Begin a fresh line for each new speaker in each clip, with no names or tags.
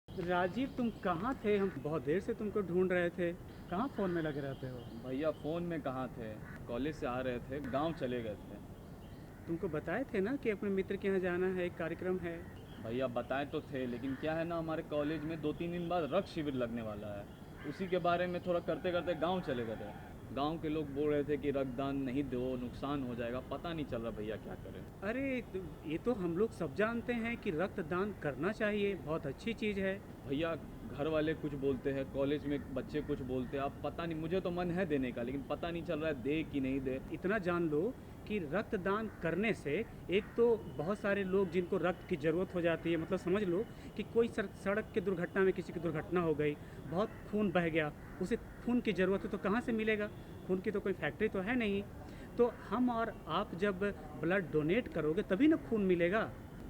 राजीव, तुम कहाँ थे? हम बहुत देर से तुमको ढूंढ रहे थे। कहाँ फ़ोन में लगे रहते हो?
भैया फ़ोन में कहाँ थे, कॉलेज से आ रहे थे, गांव चले गए थे।
तुमको बताए थे ना कि अपने मित्र के यहाँ जाना है, एक कार्यक्रम है।
भैया बताए तो थे, लेकिन क्या है ना, हमारे कॉलेज में 2-3 दिन बाद रक्त शिविर लगने वाला है। उसी के बारे में थोड़ा करते करते गांव चले गए थे। गांव के लोग बोल रहे थे कि रक्तदान नहीं दो, नुकसान हो जाएगा। पता नहीं चल रहा भैया क्या करें।
अरे ये तो हम लोग सब जानते हैं कि रक्तदान करना चाहिए, बहुत अच्छी चीज़ है।
भैया घर वाले कुछ बोलते हैं, कॉलेज में बच्चे कुछ बोलते हैं। अब पता नहीं, मुझे तो मन है देने का, लेकिन पता नहीं चल रहा है दे कि नहीं दे।
इतना जान लो कि रक्तदान करने से एक तो बहुत सारे लोग जिनको रक्त की ज़रूरत हो जाती है, मतलब समझ लो कि कोई सड़क के दुर्घटना में किसी की दुर्घटना हो गई, बहुत खून बह गया, उसे खून की ज़रूरत है तो कहाँ से मिलेगा? खून की तो कोई फैक्ट्री तो है नहीं। तो हम और आप जब ब्लड डोनेट करोगे तभी ना खून मिलेगा।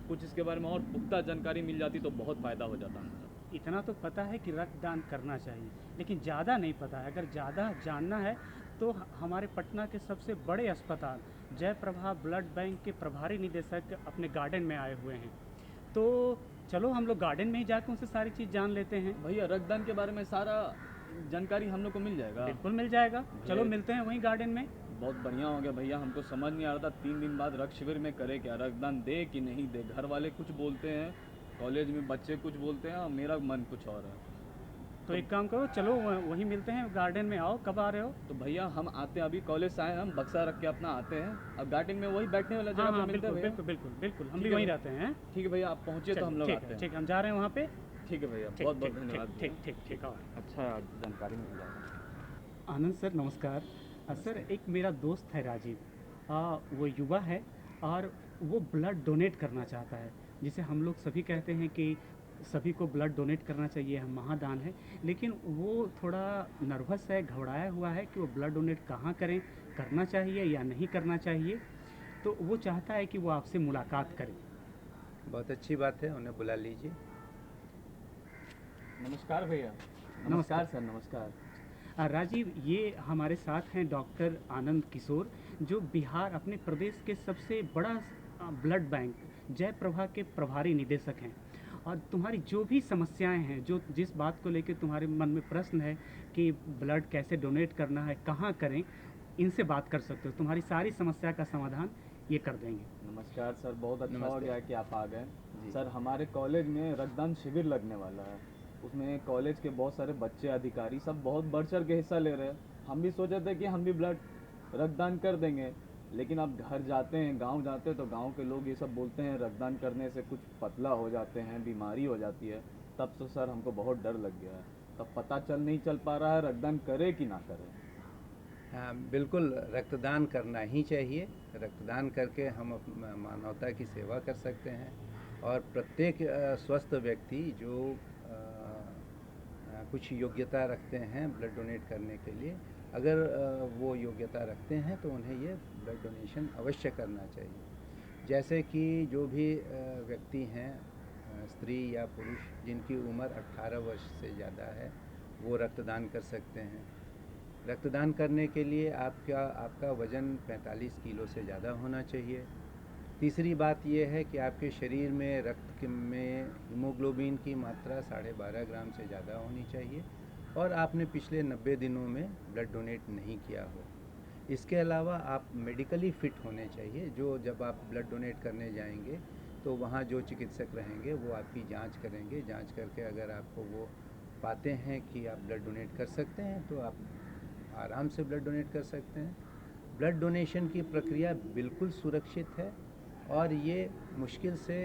कुछ इसके बारे में और पुख्ता जानकारी मिल जाती तो बहुत फ़ायदा हो जाता मुझे।
इतना तो पता है कि रक्तदान करना चाहिए, लेकिन ज़्यादा नहीं पता है। अगर ज़्यादा जानना है तो हमारे पटना के सबसे बड़े अस्पताल जयप्रभा ब्लड बैंक के प्रभारी निदेशक अपने गार्डन में आए हुए हैं। तो चलो हम लोग गार्डन में ही जाकर उनसे सारी चीज़ जान लेते हैं।
भैया रक्तदान के बारे में सारा जानकारी हम लोग को मिल जाएगा?
बिल्कुल मिल जाएगा, चलो मिलते हैं वहीं गार्डन में।
बहुत बढ़िया हो गया भैया। हमको समझ नहीं आ रहा था 3 दिन बाद रक्त शिविर में करे क्या, रक्तदान दे कि नहीं दे। घर वाले कुछ बोलते हैं, कॉलेज में बच्चे कुछ बोलते हैं, और मेरा मन कुछ और है।
तो एक काम करो, चलो वहीं मिलते हैं गार्डन में। आओ, कब आ रहे हो?
तो भैया हम आते हैं, अभी कॉलेज से आए, हम बक्सा रख के अपना आते हैं। अब गार्डन में वही बैठने वाला
हाँ
जगह
हाँ,
पे मिलते
बिल्कुल
हैं भैया।
बिल्कुल बिल्कुल बिल्कुल, हम
ठीक
भी
है
वहीं
भैया।
रहते हैं।
ठीक है भैया, आप पहुँचे तो हम लोग
ठीक
आते
है
हैं।
ठीक है, हम जा रहे हैं वहाँ पे।
ठीक है भैया,
ठीक
बहुत बहुत
ठीक
धन्यवाद
ठीक
भैया।
ठीक ठीक ठीक। और
अच्छा जानकारी मिल जाएगा।
आनंद सर, नमस्कार। सर, एक मेरा दोस्त है राजीव, वो युवा है और वो ब्लड डोनेट करना चाहता है, जिसे हम लोग सभी कहते हैं कि सभी को ब्लड डोनेट करना चाहिए, हम महादान है। लेकिन वो थोड़ा नर्वस है, घबराया हुआ है कि वो ब्लड डोनेट कहाँ करें, करना चाहिए या नहीं करना चाहिए। तो वो चाहता है कि वो आपसे मुलाकात करे।
बहुत अच्छी बात है, उन्हें बुला लीजिए।
नमस्कार भैया।
नमस्कार
सर, नमस्कार।
राजीव, ये हमारे साथ हैं डॉक्टर आनंद किशोर, जो बिहार अपने प्रदेश के सबसे बड़ा ब्लड बैंक जयप्रभा के प्रभारी निदेशक हैं। और तुम्हारी जो भी समस्याएं हैं, जो जिस बात को लेकर तुम्हारे मन में प्रश्न है कि ब्लड कैसे डोनेट करना है, कहाँ करें, इनसे बात कर सकते हो। तुम्हारी सारी समस्या का समाधान ये कर देंगे।
नमस्कार सर, बहुत अच्छा हो
नमस्ते।
गया कि आप आ गए।
जी।
सर, हमारे कॉलेज में रक्तदान शिविर लगने वाला है। उसमें कॉलेज के बहुत सारे बच्चे, अधिकारी सब बहुत बढ़ चढ़ के हिस्सा ले रहे हैं। हम भी सोचे थे कि हम भी ब्लड रक्तदान कर देंगे, लेकिन अब घर जाते हैं, गांव जाते हैं, तो गांव के लोग ये सब बोलते हैं रक्तदान करने से कुछ पतला हो जाते हैं, बीमारी हो जाती है। तब से सर हमको बहुत डर लग गया है। तब पता नहीं चल पा रहा है रक्तदान करे कि ना करे।
हाँ, बिल्कुल रक्तदान करना ही चाहिए। रक्तदान करके हम मानवता की सेवा कर सकते हैं। और प्रत्येक स्वस्थ व्यक्ति जो कुछ योग्यता रखते हैं ब्लड डोनेट करने के लिए, अगर वो योग्यता रखते हैं तो उन्हें ये ब्लड डोनेशन अवश्य करना चाहिए। जैसे कि जो भी व्यक्ति हैं, स्त्री या पुरुष, जिनकी उम्र 18 वर्ष से ज़्यादा है, वो रक्तदान कर सकते हैं। रक्तदान करने के लिए आपका वज़न 45 किलो से ज़्यादा होना चाहिए। तीसरी बात यह है कि आपके शरीर में रक्त में हीमोग्लोबिन की मात्रा 12.5 ग्राम से ज़्यादा होनी चाहिए, और आपने पिछले 90 दिनों में ब्लड डोनेट नहीं किया हो। इसके अलावा आप मेडिकली फ़िट होने चाहिए। जो जब आप ब्लड डोनेट करने जाएंगे तो वहाँ जो चिकित्सक रहेंगे वो आपकी जांच करेंगे। जांच करके अगर आपको वो पाते हैं कि आप ब्लड डोनेट कर सकते हैं तो आप आराम से ब्लड डोनेट कर सकते हैं। ब्लड डोनेशन की प्रक्रिया बिल्कुल सुरक्षित है, और ये मुश्किल से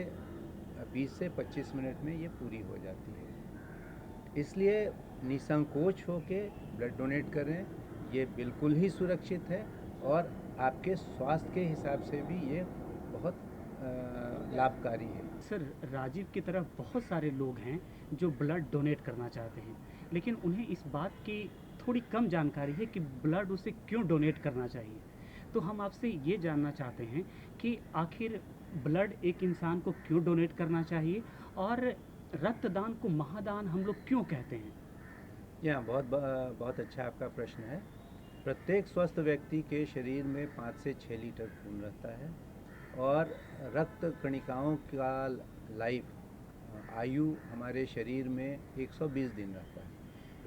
20 से 25 मिनट में ये पूरी हो जाती है। इसलिए निसंकोच होके ब्लड डोनेट करें। ये बिल्कुल ही सुरक्षित है, और आपके स्वास्थ्य के हिसाब से भी ये बहुत लाभकारी है।
सर, राजीव की तरह बहुत सारे लोग हैं जो ब्लड डोनेट करना चाहते हैं, लेकिन उन्हें इस बात की थोड़ी कम जानकारी है कि ब्लड उसे क्यों डोनेट करना चाहिए। तो हम आपसे ये जानना चाहते हैं कि आखिर ब्लड एक इंसान को क्यों डोनेट करना चाहिए और रक्तदान को महादान हम लोग क्यों कहते हैं?
बहुत अच्छा आपका प्रश्न है। प्रत्येक स्वस्थ व्यक्ति के शरीर में 5 से 6 लीटर खून रहता है और रक्त कणिकाओं का लाइफ आयु हमारे शरीर में 120 दिन रहता है।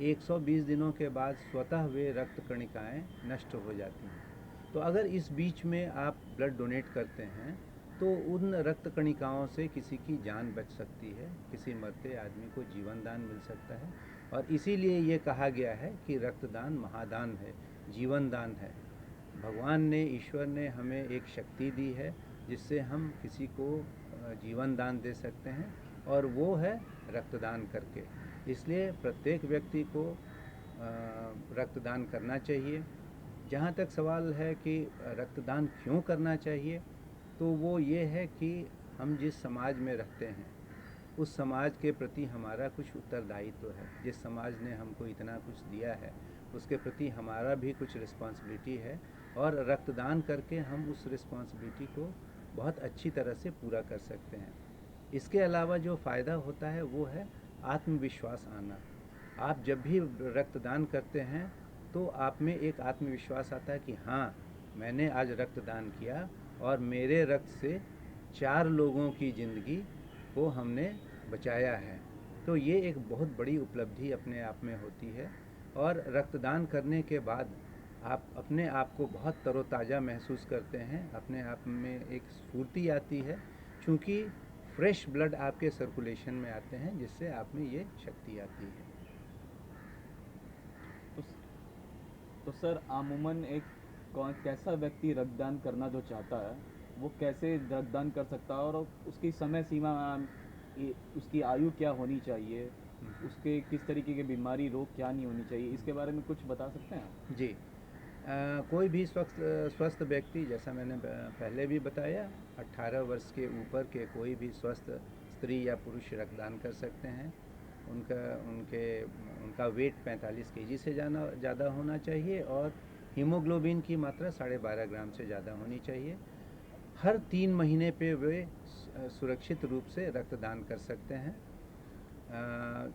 120 दिनों के बाद स्वतः वे रक्त कणिकाएं नष्ट हो जाती हैं। तो अगर इस बीच में आप ब्लड डोनेट करते हैं तो उन रक्त कणिकाओं से किसी की जान बच सकती है, किसी मरते आदमी को जीवन दान मिल सकता है। और इसीलिए ये कहा गया है कि रक्तदान महादान है, जीवन दान है। भगवान ने, ईश्वर ने हमें एक शक्ति दी है जिससे हम किसी को जीवन दान दे सकते हैं, और वो है रक्तदान करके। इसलिए प्रत्येक व्यक्ति को रक्तदान करना चाहिए। जहाँ तक सवाल है कि रक्तदान क्यों करना चाहिए, तो वो ये है कि हम जिस समाज में रहते हैं उस समाज के प्रति हमारा कुछ उत्तरदायित्व है। जिस समाज ने हमको इतना कुछ दिया है उसके प्रति हमारा भी कुछ रिस्पॉन्सिबिलिटी है, और रक्तदान करके हम उस रिस्पॉन्सिबिलिटी को बहुत अच्छी तरह से पूरा कर सकते हैं। इसके अलावा जो फ़ायदा होता है वो है आत्मविश्वास आना। आप जब भी रक्तदान करते हैं तो आप में एक आत्मविश्वास आता है कि हाँ, मैंने आज रक्तदान किया और मेरे रक्त से 4 लोगों की ज़िंदगी को हमने बचाया है। तो ये एक बहुत बड़ी उपलब्धि अपने आप में होती है, और रक्तदान करने के बाद आप अपने आप को बहुत तरोताज़ा महसूस करते हैं, अपने आप में एक स्फूर्ति आती है, क्योंकि फ्रेश ब्लड आपके सर्कुलेशन में आते हैं जिससे आप में ये शक्ति आती है।
तो, तो सर, अमूमन एक कैसा व्यक्ति रक्तदान करना जो चाहता है वो कैसे रक्तदान कर सकता है, और उसकी समय सीमा, उसकी आयु क्या होनी चाहिए, उसके किस तरीके की बीमारी, रोग क्या नहीं होनी चाहिए, इसके बारे में कुछ बता सकते हैं आप?
जी, कोई भी स्वस्थ व्यक्ति, जैसा मैंने पहले भी बताया, 18 वर्ष के ऊपर के कोई भी स्वस्थ स्त्री या पुरुष रक्तदान कर सकते हैं। उनका वेट 45 केजी से ज़्यादा होना चाहिए, और हीमोग्लोबिन की मात्रा 12.5 ग्राम से ज़्यादा होनी चाहिए। हर 3 महीने पे वे सुरक्षित रूप से रक्तदान कर सकते हैं।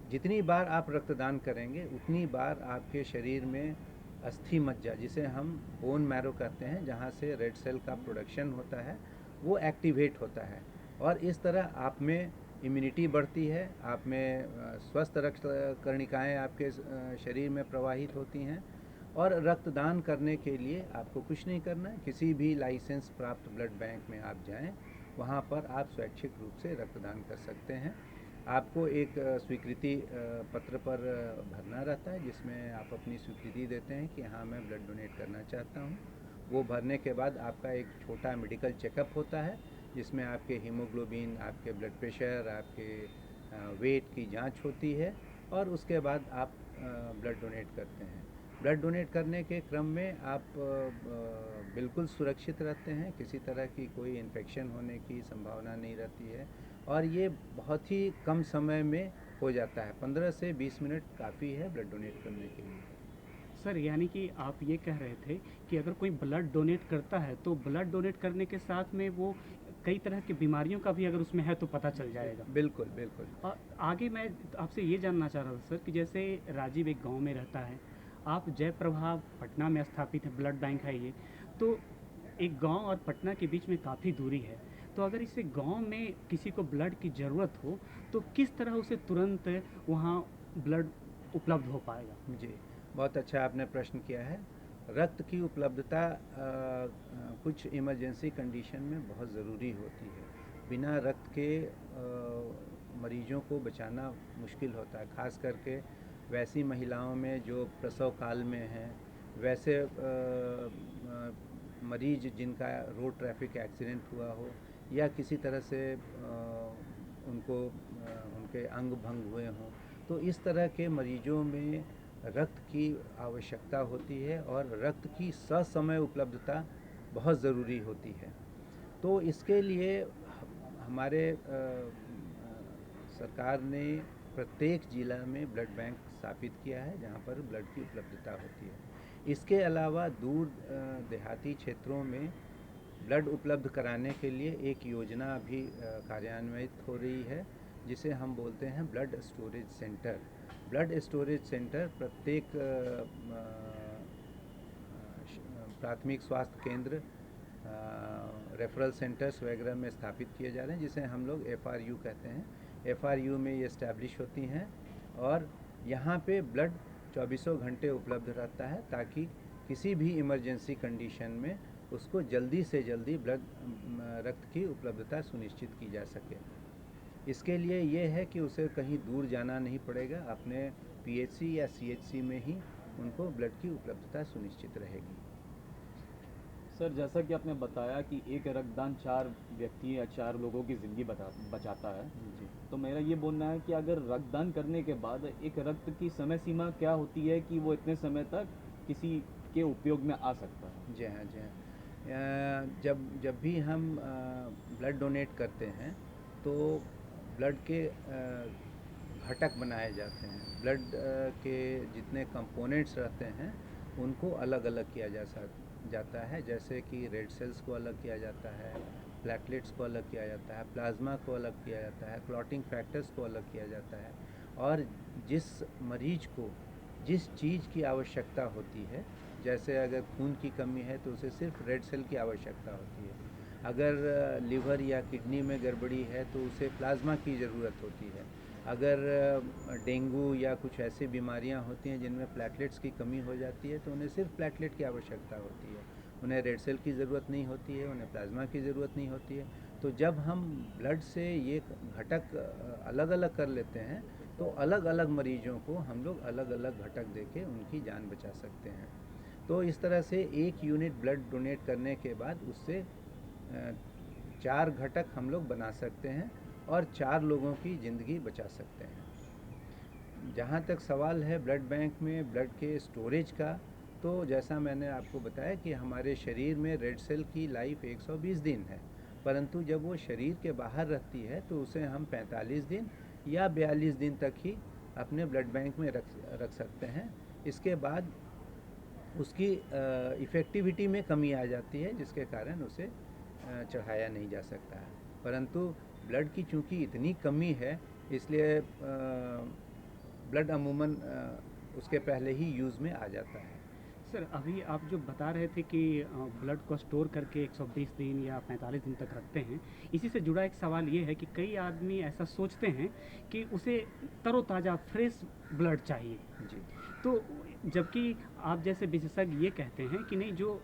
जितनी बार आप रक्तदान करेंगे उतनी बार आपके शरीर में अस्थि मज्जा, जिसे हम बोन मैरो कहते हैं, जहाँ से रेड सेल का प्रोडक्शन होता है, वो एक्टिवेट होता है, और इस तरह आप में इम्यूनिटी बढ़ती है, आप में स्वस्थ रक्त कणिकाएँ आपके शरीर में प्रवाहित होती हैं। और रक्तदान करने के लिए आपको कुछ नहीं करना है, किसी भी लाइसेंस प्राप्त ब्लड बैंक में आप जाएं, वहाँ पर आप स्वैच्छिक रूप से रक्तदान कर सकते हैं। आपको एक स्वीकृति पत्र पर भरना रहता है, जिसमें आप अपनी स्वीकृति देते हैं कि हाँ, मैं ब्लड डोनेट करना चाहता हूँ। वो भरने के बाद आपका एक छोटा मेडिकल चेकअप होता है, जिसमें आपके हीमोग्लोबिन, आपके ब्लड प्रेशर, आपके वेट की जांच होती है, और उसके बाद आप ब्लड डोनेट करते हैं। ब्लड डोनेट करने के क्रम में आप बिल्कुल सुरक्षित रहते हैं, किसी तरह की कोई इन्फेक्शन होने की संभावना नहीं रहती है, और ये बहुत ही कम समय में हो जाता है। 15 से 20 मिनट काफ़ी है ब्लड डोनेट करने के लिए।
सर, यानी कि आप ये कह रहे थे कि अगर कोई ब्लड डोनेट करता है तो ब्लड डोनेट करने के साथ में वो कई तरह की बीमारियों का भी अगर उसमें है तो पता चल जाएगा।
बिल्कुल, बिल्कुल।
और आगे मैं आपसे ये जानना चाह रहा था सर कि जैसे राजीव एक गांव में रहता है, आप जयप्रभा पटना में स्थापित है, ब्लड बैंक है ये, तो एक गांव और पटना के बीच में काफ़ी दूरी है, तो अगर इसे गांव में किसी को ब्लड की ज़रूरत हो तो किस तरह उसे तुरंत वहाँ ब्लड उपलब्ध हो पाएगा?
जी, बहुत अच्छा आपने प्रश्न किया है। रक्त की उपलब्धता कुछ इमरजेंसी कंडीशन में बहुत ज़रूरी होती है। बिना रक्त के मरीजों को बचाना मुश्किल होता है, ख़ास करके वैसी महिलाओं में जो प्रसव काल में हैं, वैसे मरीज जिनका रोड ट्रैफिक एक्सीडेंट हुआ हो, या किसी तरह से उनके अंग भंग हुए हों, तो इस तरह के मरीजों में रक्त की आवश्यकता होती है, और रक्त की ससमय उपलब्धता बहुत ज़रूरी होती है। तो इसके लिए हमारे सरकार ने प्रत्येक ज़िला में ब्लड बैंक स्थापित किया है जहाँ पर ब्लड की उपलब्धता होती है। इसके अलावा दूर देहाती क्षेत्रों में ब्लड उपलब्ध कराने के लिए एक योजना अभी कार्यान्वित हो रही है, जिसे हम बोलते हैं blood storage centre. Blood storage centre प्रत्येक प्राथमिक स्वास्थ्य केंद्र, रेफरल सेंटर्स वगैरह में स्थापित किए जा रहे हैं, जिसे हम लोग FRU कहते हैं। FRU में ये इस्टेब्लिश होती हैं और यहाँ पे ब्लड 24 घंटे उपलब्ध रहता है, ताकि किसी भी इमरजेंसी कंडीशन में उसको जल्दी से जल्दी रक्त की उपलब्धता सुनिश्चित की जा सके। इसके लिए ये है कि उसे कहीं दूर जाना नहीं पड़ेगा, अपने PHC या CHC में ही उनको ब्लड की उपलब्धता सुनिश्चित रहेगी।
सर, जैसा कि आपने बताया कि एक रक्तदान 4 व्यक्ति या 4 लोगों की ज़िंदगी बचाता है,
जी।
तो मेरा ये बोलना है कि अगर रक्तदान करने के बाद एक रक्त की समय सीमा क्या होती है कि वो इतने समय तक किसी के उपयोग में आ सकता है?
जी हाँ, जी हाँ। जब भी हम ब्लड डोनेट करते हैं तो ब्लड के घटक बनाए जाते हैं। ब्लड के जितने कंपोनेंट्स रहते हैं उनको अलग अलग किया जाता है, जैसे कि रेड सेल्स को अलग किया जाता है, प्लेटलेट्स को अलग किया जाता है, प्लाज्मा को अलग किया जाता है, क्लॉटिंग फैक्टर्स को अलग किया जाता है। और जिस मरीज को जिस चीज़ की आवश्यकता होती है, जैसे अगर खून की कमी है तो उसे सिर्फ रेड सेल की आवश्यकता होती है। अगर लिवर या किडनी में गड़बड़ी है तो उसे प्लाज्मा की ज़रूरत होती है। अगर डेंगू या कुछ ऐसी बीमारियां होती हैं जिनमें प्लेटलेट्स की कमी हो जाती है तो उन्हें सिर्फ प्लेटलेट की आवश्यकता होती है, उन्हें रेड सेल की ज़रूरत नहीं होती है, उन्हें प्लाज्मा की ज़रूरत नहीं होती है। तो जब हम ब्लड से ये घटक अलग अलग कर लेते हैं तो अलग अलग मरीजों को हम लोग अलग अलग घटक देके उनकी जान बचा सकते हैं। तो इस तरह से 1 यूनिट ब्लड डोनेट करने के बाद उससे 4 घटक हम लोग बना सकते हैं और 4 लोगों की ज़िंदगी बचा सकते हैं। जहाँ तक सवाल है ब्लड बैंक में ब्लड के स्टोरेज का, तो जैसा मैंने आपको बताया कि हमारे शरीर में रेड सेल की लाइफ 120 दिन है, परंतु जब वो शरीर के बाहर रहती है तो उसे हम 45 दिन या 42 दिन तक ही अपने ब्लड बैंक में रख सकते हैं। इसके बाद उसकी इफ़ेक्टिविटी में कमी आ जाती है, जिसके कारण उसे चढ़ाया नहीं जा सकता है। परंतु ब्लड की चूँकि इतनी कमी है, इसलिए ब्लड अमूमन उसके पहले ही यूज़ में आ जाता है।
सर, अभी आप जो बता रहे थे कि ब्लड को स्टोर करके 120 दिन या 45 दिन तक रखते हैं, इसी से जुड़ा एक सवाल ये है कि कई आदमी ऐसा सोचते हैं कि उसे तरोताज़ा फ्रेश ब्लड चाहिए।
जी।
तो जबकि आप जैसे विशेषज्ञ ये कहते हैं कि नहीं, जो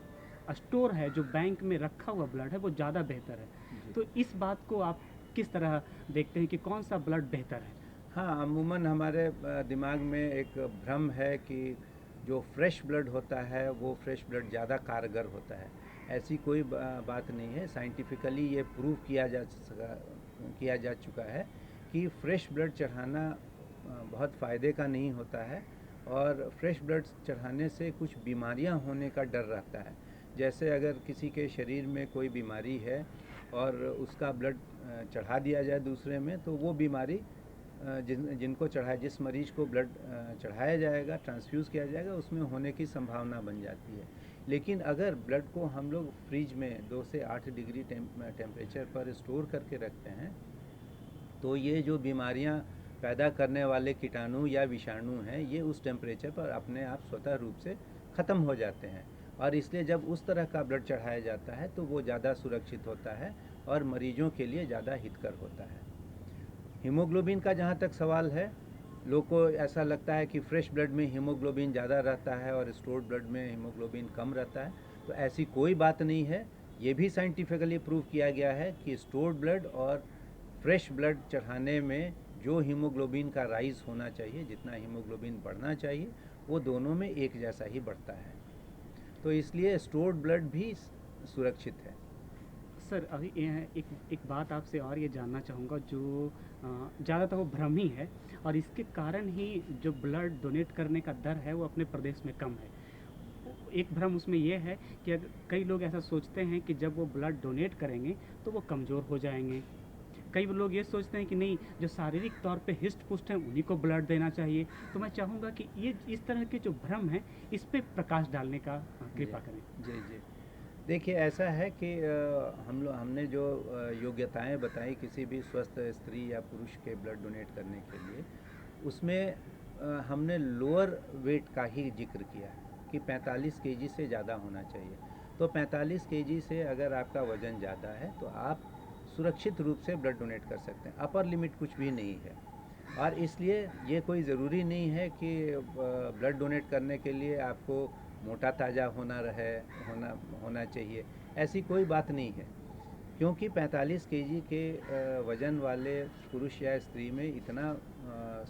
स्टोर है, जो बैंक में रखा हुआ ब्लड है, वो ज़्यादा बेहतर है। तो इस बात को आप किस तरह देखते हैं कि कौन सा ब्लड बेहतर है?
हाँ, अमूमन हमारे दिमाग में एक भ्रम है कि जो फ्रेश ब्लड होता है वो फ्रेश ब्लड ज़्यादा कारगर होता है। ऐसी कोई बात नहीं है। साइंटिफिकली ये प्रूव किया जा चुका है कि फ्रेश ब्लड चढ़ाना बहुत फ़ायदे का नहीं होता है, और फ्रेश ब्लड चढ़ाने से कुछ बीमारियां होने का डर रहता है। जैसे अगर किसी के शरीर में कोई बीमारी है और उसका ब्लड चढ़ा दिया जाए दूसरे में, तो वो बीमारी जिनको चढ़ाया, जिस मरीज को ब्लड चढ़ाया जाएगा, ट्रांसफ्यूज़ किया जाएगा, उसमें होने की संभावना बन जाती है। लेकिन अगर ब्लड को हम लोग फ्रिज में 2 से 8 डिग्री टेम्परेचर पर स्टोर करके रखते हैं, तो ये जो बीमारियां पैदा करने वाले कीटाणु या विषाणु हैं, ये उस टेम्परेचर पर अपने आप स्वतः रूप से ख़त्म हो जाते हैं। और इसलिए जब उस तरह का ब्लड चढ़ाया जाता है तो वो ज़्यादा सुरक्षित होता है और मरीजों के लिए ज़्यादा हितकर होता है। हीमोग्लोबिन का जहाँ तक सवाल है, लोग को ऐसा लगता है कि फ्रेश ब्लड में हीमोग्लोबिन ज़्यादा रहता है और स्टोर्ड ब्लड में हीमोग्लोबिन कम रहता है। तो ऐसी कोई बात नहीं है। ये भी साइंटिफिकली प्रूव किया गया है कि स्टोर्ड ब्लड और फ्रेश ब्लड चढ़ाने में जो हीमोग्लोबिन का राइज होना चाहिए, जितना हीमोग्लोबिन बढ़ना चाहिए, वो दोनों में एक जैसा ही बढ़ता है। तो इसलिए स्टोर्ड ब्लड भी सुरक्षित है।
सर, अभी एक बात आपसे और ये जानना चाहूँगा, जो ज़्यादातर वो भ्रम ही है, और इसके कारण ही जो ब्लड डोनेट करने का दर है वो अपने प्रदेश में कम है। एक भ्रम उसमें ये है कि अगर कई लोग ऐसा सोचते हैं कि जब वो ब्लड डोनेट करेंगे तो वो कमज़ोर हो जाएंगे, कई लोग ये सोचते हैं कि नहीं, जो शारीरिक तौर पे हिस्ट पुष्ट हैं उन्हीं को ब्लड देना चाहिए। तो मैं चाहूँगा कि ये इस तरह के जो भ्रम हैं इस पे प्रकाश डालने का
जी
कृपा करें।
जी जी। देखिए ऐसा है कि हमने जो योग्यताएं बताई किसी भी स्वस्थ स्त्री या पुरुष के ब्लड डोनेट करने के लिए, उसमें हमने लोअर वेट का ही जिक्र किया है कि 45 केजी से ज़्यादा होना चाहिए। तो 45 केजी से अगर आपका वज़न ज़्यादा है तो आप सुरक्षित रूप से ब्लड डोनेट कर सकते हैं। अपर लिमिट कुछ भी नहीं है, और इसलिए ये कोई ज़रूरी नहीं है कि ब्लड डोनेट करने के लिए आपको मोटा ताज़ा होना होना चाहिए। ऐसी कोई बात नहीं है, क्योंकि 45 केजी के वज़न वाले पुरुष या स्त्री में इतना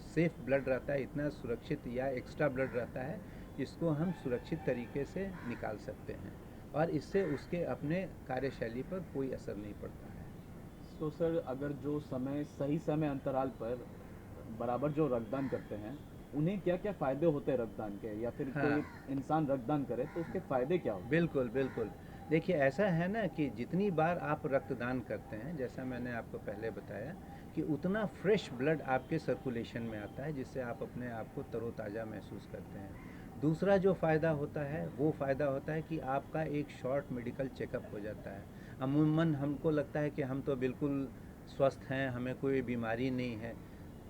सेफ ब्लड रहता है, इतना सुरक्षित या एक्स्ट्रा ब्लड रहता है जिसको हम सुरक्षित तरीके से निकाल सकते हैं, और इससे उसके अपने कार्यशैली पर कोई असर नहीं पड़ता है।
तो सर, अगर जो सही समय अंतराल पर बराबर जो रक्तदान करते हैं, उन्हें क्या क्या फ़ायदे होते हैं रक्तदान के, या फिर
हाँ।
कोई इंसान रक्तदान करे तो उसके फ़ायदे क्या होते हैं?
बिल्कुल बिल्कुल। देखिए ऐसा है ना कि जितनी बार आप रक्तदान करते हैं, जैसा मैंने आपको पहले बताया, कि उतना फ्रेश ब्लड आपके सर्कुलेशन में आता है, जिससे आप अपने आप को तरोताज़ा महसूस करते हैं। दूसरा जो फ़ायदा होता है वो फ़ायदा होता है कि आपका एक शॉर्ट मेडिकल चेकअप हो जाता है। अमूमन हमको लगता है कि हम तो बिल्कुल स्वस्थ हैं, हमें कोई बीमारी नहीं है,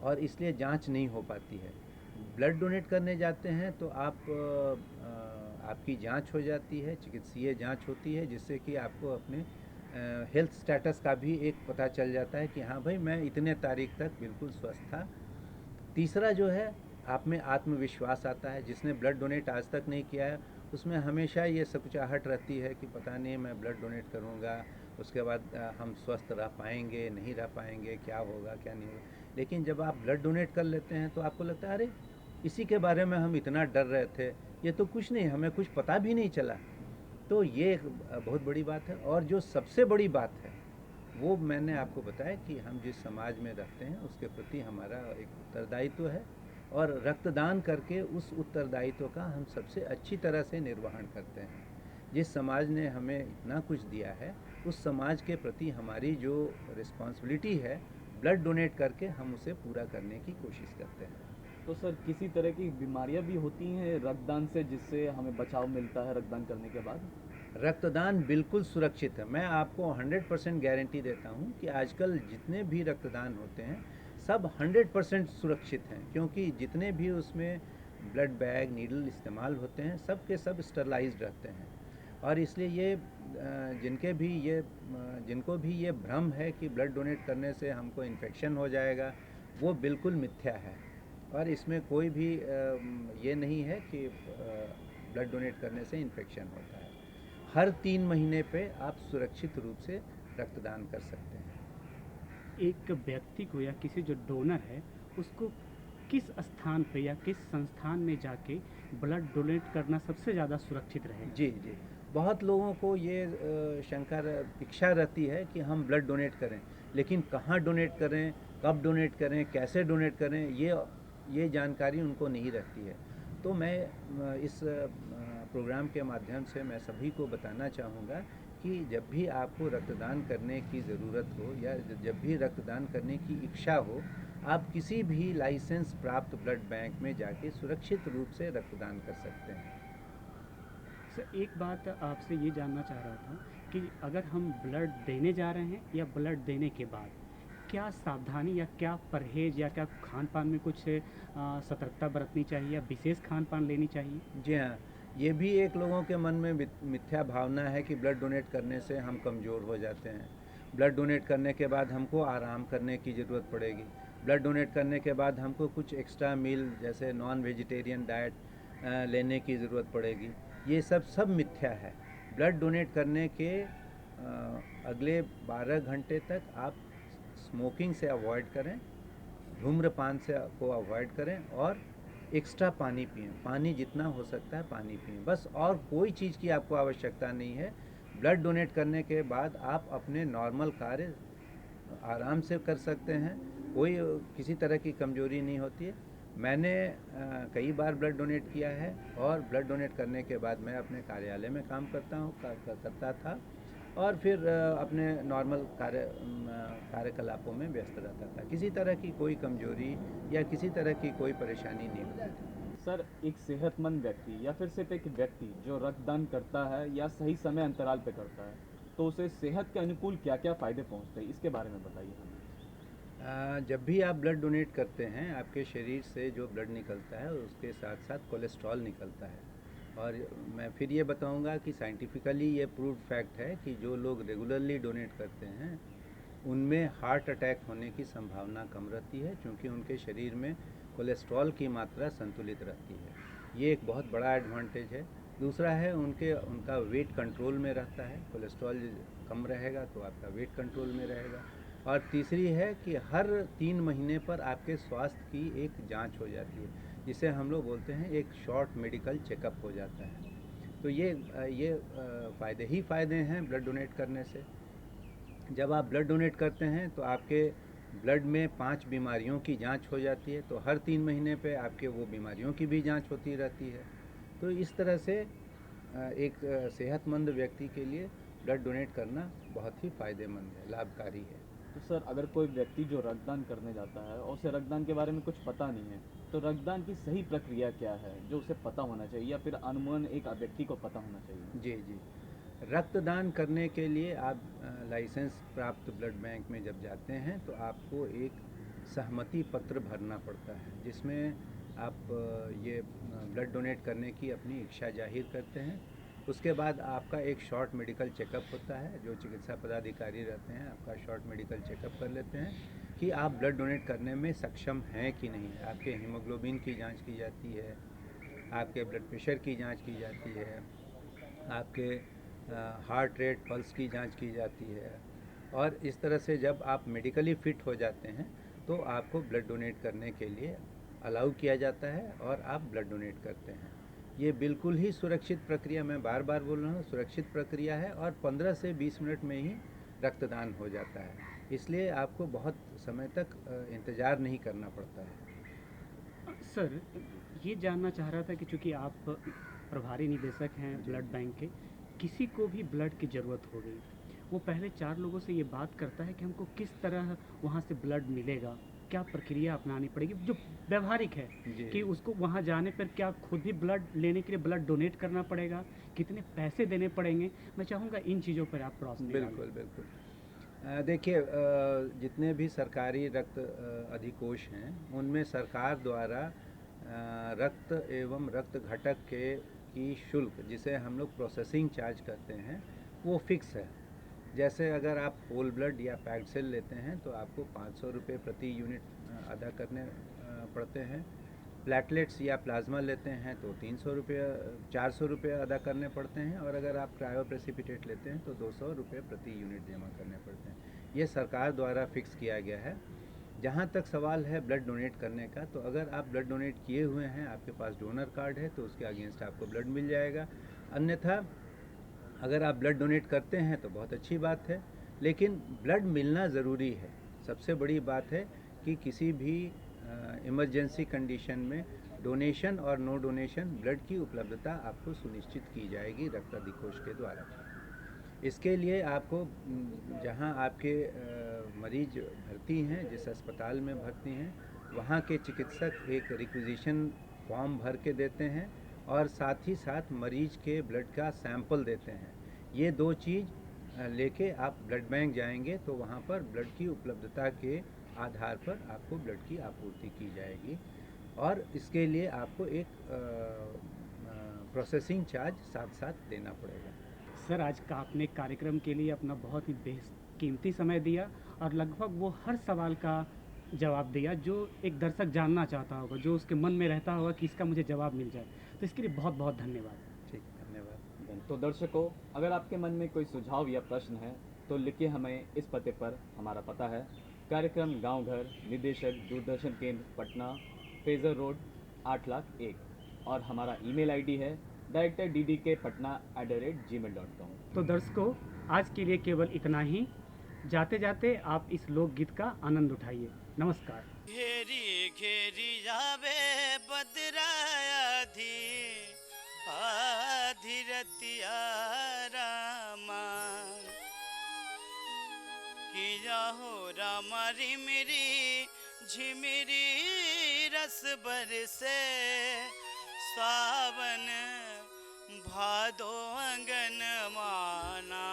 और इसलिए जांच नहीं हो पाती है। ब्लड डोनेट करने जाते हैं तो आपकी जांच हो जाती है, चिकित्सीय जांच होती है, जिससे कि आपको अपने हेल्थ स्टेटस का भी एक पता चल जाता है कि हाँ भाई, मैं इतने तारीख तक बिल्कुल स्वस्थ था। तीसरा जो है, आप में आत्मविश्वास आता है। जिसने ब्लड डोनेट आज तक नहीं किया है उसमें हमेशा ये सकुचाहट रहती है कि पता नहीं मैं ब्लड डोनेट करूँगा, उसके बाद हम स्वस्थ रह पाएंगे नहीं रह पाएंगे, क्या होगा क्या नहीं होगा। लेकिन जब आप ब्लड डोनेट कर लेते हैं तो आपको लगता है अरे, इसी के बारे में हम इतना डर रहे थे, ये तो कुछ नहीं, हमें कुछ पता भी नहीं चला। तो ये एक बहुत बड़ी बात है। और जो सबसे बड़ी बात है वो मैंने आपको बताया कि हम जिस समाज में रहते हैं उसके प्रति हमारा एक उत्तरदायित्व है, और रक्तदान करके उस उत्तरदायित्व का हम सबसे अच्छी तरह से निर्वहन करते हैं। जिस समाज ने हमें इतना कुछ दिया है, उस समाज के प्रति हमारी जो रिस्पॉन्सिबिलिटी है, ब्लड डोनेट करके हम उसे पूरा करने की कोशिश करते हैं।
तो सर, किसी तरह की बीमारियां भी होती हैं रक्तदान से जिससे हमें बचाव मिलता है रक्तदान करने के बाद?
रक्तदान बिल्कुल सुरक्षित है। मैं आपको 100% गारंटी देता हूँ कि आजकल जितने भी रक्तदान होते हैं सब 100% सुरक्षित हैं, क्योंकि जितने भी उसमें ब्लड बैग नीडल इस्तेमाल होते हैं सब के सब स्टरलाइज्ड रहते हैं। और इसलिए ये जिनको भी ये भ्रम है कि ब्लड डोनेट करने से हमको इन्फेक्शन हो जाएगा, वो बिल्कुल मिथ्या है। और इसमें कोई भी ये नहीं है कि ब्लड डोनेट करने से इन्फेक्शन होता है। हर 3 महीने पे आप सुरक्षित रूप से रक्तदान कर सकते हैं।
एक व्यक्ति को या किसी जो डोनर है उसको किस स्थान पे या किस संस्थान में जाके ब्लड डोनेट करना सबसे ज़्यादा सुरक्षित रहेगा?
जी जी। बहुत लोगों को ये इच्छा रहती है कि हम ब्लड डोनेट करें, लेकिन कहाँ डोनेट करें, कब डोनेट करें, कैसे डोनेट करें, ये जानकारी उनको नहीं रहती है। तो मैं इस प्रोग्राम के माध्यम से मैं सभी को बताना चाहूँगा कि जब भी आपको रक्तदान करने की ज़रूरत हो या जब भी रक्तदान करने की इच्छा हो, आप किसी भी लाइसेंस प्राप्त ब्लड बैंक में जाके सुरक्षित रूप से रक्तदान कर सकते हैं।
सर, एक बात आपसे ये जानना चाह रहा था कि अगर हम ब्लड देने जा रहे हैं या ब्लड देने के बाद क्या सावधानी या क्या परहेज या क्या खान पान में कुछ सतर्कता बरतनी चाहिए या विशेष खान पान लेनी चाहिए?
जी हाँ, ये भी एक लोगों के मन में मिथ्या भावना है कि ब्लड डोनेट करने से हम कमज़ोर हो जाते हैं। ब्लड डोनेट करने के बाद हमको आराम करने की ज़रूरत पड़ेगी। ब्लड डोनेट करने के बाद हमको कुछ एक्स्ट्रा मील जैसे नॉन वेजिटेरियन डाइट लेने की ज़रूरत पड़ेगी। ये सब मिथ्या है। ब्लड डोनेट करने के अगले 12 घंटे तक आप स्मोकिंग से अवॉइड करें, धूम्रपान से को अवॉइड करें, और एक्स्ट्रा पानी पिएं। पानी जितना हो सकता है पानी पिएं, बस। और कोई चीज़ की आपको आवश्यकता नहीं है। ब्लड डोनेट करने के बाद आप अपने नॉर्मल कार्य आराम से कर सकते हैं, कोई किसी तरह की कमजोरी नहीं होती है। मैंने कई बार ब्लड डोनेट किया है, और ब्लड डोनेट करने के बाद मैं अपने कार्यालय में काम करता था, और फिर अपने नॉर्मल कार्यकलापों में व्यस्त रहता था। किसी तरह की कोई कमजोरी या किसी तरह की कोई परेशानी नहीं होती थी।
सर, एक सेहतमंद व्यक्ति या फिर सिर्फ एक व्यक्ति जो रक्तदान करता है या सही समय अंतराल पे करता है, तो उसे सेहत के अनुकूल क्या क्या फ़ायदे पहुंचते हैं, इसके बारे में बताइए हमें।
जब भी आप ब्लड डोनेट करते हैं, आपके शरीर से जो ब्लड निकलता है उसके साथ साथ कोलेस्ट्रॉल निकलता है। और मैं फिर ये बताऊंगा कि साइंटिफिकली ये प्रूव्ड फैक्ट है कि जो लोग रेगुलरली डोनेट करते हैं उनमें हार्ट अटैक होने की संभावना कम रहती है, क्योंकि उनके शरीर में कोलेस्ट्रॉल की मात्रा संतुलित रहती है। ये एक बहुत बड़ा एडवांटेज है। दूसरा है उनका वेट कंट्रोल में रहता है। कोलेस्ट्रॉल कम रहेगा तो आपका वेट कंट्रोल में रहेगा। और तीसरी है कि हर 3 महीने पर आपके स्वास्थ्य की एक जांच हो जाती है, जिसे हम लोग बोलते हैं एक शॉर्ट मेडिकल चेकअप हो जाता है। तो ये फ़ायदे ही फ़ायदे हैं ब्लड डोनेट करने से। जब आप ब्लड डोनेट करते हैं तो आपके ब्लड में 5 बीमारियों की जांच हो जाती है, तो हर 3 महीने पे आपके वो बीमारियों की भी जांच होती रहती है। तो इस तरह से एक सेहतमंद व्यक्ति के लिए ब्लड डोनेट करना बहुत ही फ़ायदेमंद है, लाभकारी है।
तो सर, अगर कोई व्यक्ति जो रक्तदान करने जाता है और उसे रक्तदान के बारे में कुछ पता नहीं है, तो रक्तदान की सही प्रक्रिया क्या है जो उसे पता होना चाहिए या फिर अनूमन एक व्यक्ति को पता होना चाहिए?
जी जी। रक्तदान करने के लिए आप लाइसेंस प्राप्त ब्लड बैंक में जब जाते हैं तो आपको एक सहमति पत्र भरना पड़ता है, जिसमें आप ये ब्लड डोनेट करने की अपनी इच्छा जाहिर करते हैं। उसके बाद आपका एक शॉर्ट मेडिकल चेकअप होता है। जो चिकित्सा पदाधिकारी रहते हैं आपका शॉर्ट मेडिकल चेकअप कर लेते हैं कि आप ब्लड डोनेट करने में सक्षम हैं कि नहीं। आपके हीमोग्लोबिन की जांच की जाती है, आपके ब्लड प्रेशर की जांच की जाती है, आपके हार्ट रेट पल्स की जांच की जाती है। और इस तरह से जब आप मेडिकली फिट हो जाते हैं तो आपको ब्लड डोनेट करने के लिए अलाउ किया जाता है और आप ब्लड डोनेट करते हैं। ये बिल्कुल ही सुरक्षित प्रक्रिया, मैं बार बार बोल रहा हूँ, सुरक्षित प्रक्रिया है और 15 से 20 मिनट में ही रक्तदान हो जाता है। इसलिए आपको बहुत समय तक इंतज़ार नहीं करना पड़ता है।
सर, ये जानना चाह रहा था कि चूँकि आप प्रभारी निदेशक हैं ब्लड बैंक के, किसी को भी ब्लड की ज़रूरत हो गई, वो पहले 4 लोगों से ये बात करता है कि हमको किस तरह वहाँ से ब्लड मिलेगा, क्या प्रक्रिया अपनानी पड़ेगी, जो व्यावहारिक है
जी।
कि उसको वहाँ जाने पर क्या खुद भी ब्लड लेने के लिए ब्लड डोनेट करना पड़ेगा, कितने पैसे देने पड़ेंगे? मैं चाहूँगा इन चीज़ों पर आप रोशनी डालें।
बिल्कुल बिल्कुल। देखिए, जितने भी सरकारी रक्त अधिकोष हैं उनमें सरकार द्वारा रक्त एवं रक्त घटक की शुल्क, जिसे हम लोग प्रोसेसिंग चार्ज करते हैं, वो फिक्स है। जैसे अगर आप होल ब्लड या पैक्ड सेल लेते हैं तो आपको 500 रुपये प्रति यूनिट अदा करने पड़ते हैं। प्लेटलेट्स या प्लाज्मा लेते हैं तो 300 रुपये 400 रुपये अदा करने पड़ते हैं। और अगर आप क्रायो प्रेसिपिटेट लेते हैं तो 200 रुपये प्रति यूनिट जमा करने पड़ते हैं। ये सरकार द्वारा फिक्स किया गया है। जहाँ तक सवाल है ब्लड डोनेट करने का, तो अगर आप ब्लड डोनेट किए हुए हैं, आपके पास डोनर कार्ड है, तो उसके अगेंस्ट आपको ब्लड मिल जाएगा। अन्यथा अगर आप ब्लड डोनेट करते हैं तो बहुत अच्छी बात है, लेकिन ब्लड मिलना ज़रूरी है। सबसे बड़ी बात है कि किसी भी इमरजेंसी कंडीशन में डोनेशन और नो डोनेशन ब्लड की उपलब्धता आपको सुनिश्चित की जाएगी रक्त अधिकोष के द्वारा। इसके लिए आपको जहां आपके मरीज भर्ती हैं, जिस अस्पताल में भर्ती हैं, वहां के चिकित्सक एक रिक्विजिशन फॉर्म भर के देते हैं और साथ ही साथ मरीज के ब्लड का सैंपल देते हैं। ये 2 चीज़ लेके आप ब्लड बैंक जाएंगे तो वहाँ पर ब्लड की उपलब्धता के आधार पर आपको ब्लड की आपूर्ति की जाएगी और इसके लिए आपको एक प्रोसेसिंग चार्ज साथ साथ देना पड़ेगा।
सर, आज का आपने कार्यक्रम के लिए अपना बहुत ही बेशकीमती समय दिया और लगभग वो हर सवाल का जवाब दिया जो एक दर्शक जानना चाहता होगा, जो उसके मन में रहता होगा कि इसका मुझे जवाब मिल जाए। तो इसके लिए बहुत बहुत धन्यवाद।
ठीक, धन्यवाद।
तो दर्शकों, अगर आपके मन में कोई सुझाव या प्रश्न है तो लिखिए हमें इस पते पर। हमारा पता है कार्यक्रम गांव घर, निदेशक दूरदर्शन केंद्र, पटना, फेजर रोड, 8,01,। और हमारा ईमेल आईडी है directorddkpatna@gmail.com।
तो दर्शकों, आज के लिए केवल इतना ही। जाते जाते आप इस लोकगीत का आनंद उठाइए। नमस्कार।
घेरी घेरी जावे बदराया धी आधी रतिया रामा। किया हो रामारी मेरी झिमिरी रस बरसे सावन भादो अंगन माना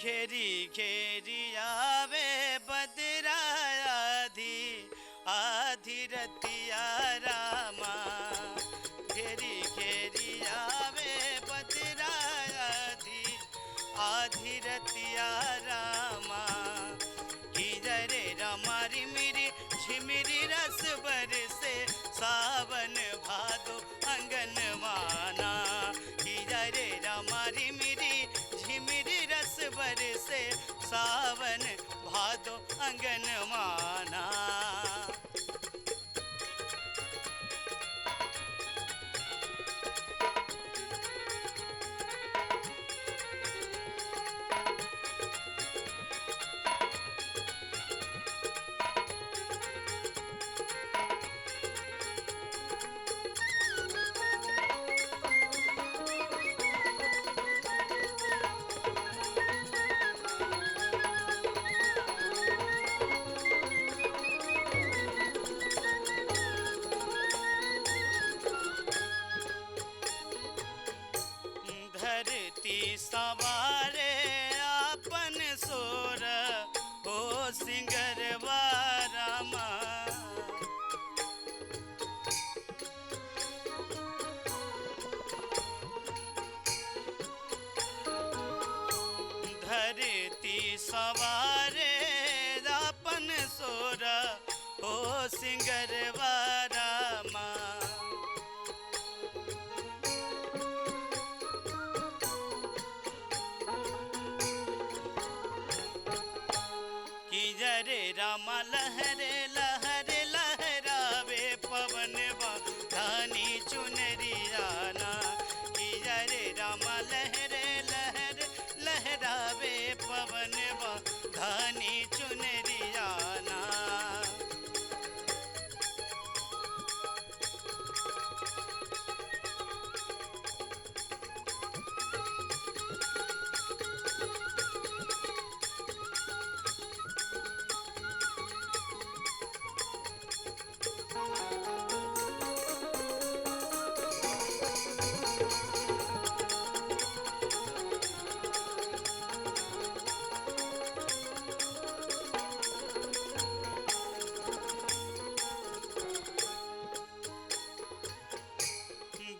घेरी घेरी आवे बदराया आधी आधी रतिया रामा घेरी घेरी आवे बदराया आधी आधी रतिया रामा किधरे रामारी मेरी झिमिरी रस बरसे सावन भादो अंगन माना किधरे रामारी मेरी झिमिरी रस बरसे सावन भादो अंगन माना धरती सवारे आपन सोर हो सिंगरवा रामा धरती सवारे आपन सोर हो सिंगरवा रामा किजरे रामा लहरे लहरे लहरावे पवन धानी चुनरियाना किजरे रामा लहरे लहरे लहरावे पवन धानी चुनरियाना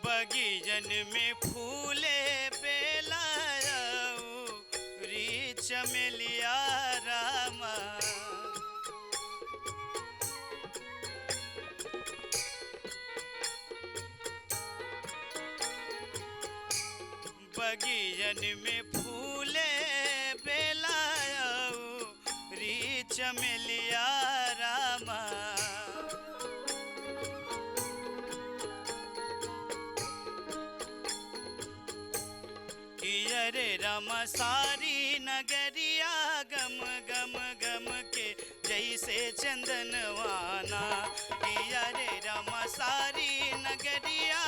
बगीजन में फूले बेलाऊ री चमेलिया रामा बगीजन में फूले बेलाऊ री चमेलिया रामा अरे रामा सारी नगरिया गम गम गम के जैसे चंदनवाना अरे रामा सारी नगरिया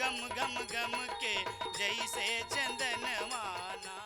गम गम गम के जैसे चंदनवाना